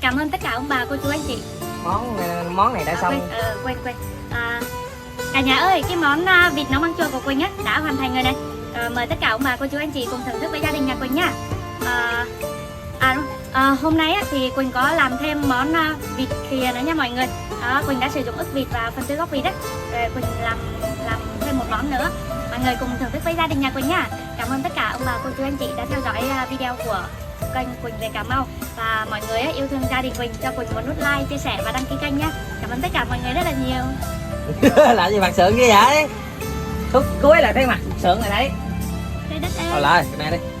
Cảm ơn tất cả ông bà cô chú anh chị. Món này đã xong. Quên. Cả nhà ơi, cái món vịt nấu măng chua của Quỳnh á đã hoàn thành rồi này. Mời tất cả ông bà cô chú anh chị cùng thưởng thức với gia đình nhà Quỳnh nhá. Hôm nay á, thì Quỳnh có làm thêm món vịt khìa nữa nha mọi người. Quỳnh đã sử dụng ức vịt và phần tươi gốc vịt á. Rồi Quỳnh làm thêm một món nữa. Mọi người cùng thưởng thức với gia đình nhà Quỳnh nhá. Cảm ơn tất cả ông bà cô chú anh chị đã theo dõi video của kênh Quỳnh về Cà Mau. Và mọi người yêu thương gia đình Quỳnh cho Quỳnh một nút like, chia sẻ và đăng ký kênh nhá. Cảm ơn tất cả mọi người rất là nhiều. Làm gì mặt sượng kia vậy? Khúc cuối là thấy mặt sượng rồi đấy. Trời đất ơi. Thôi lại, cái này đi.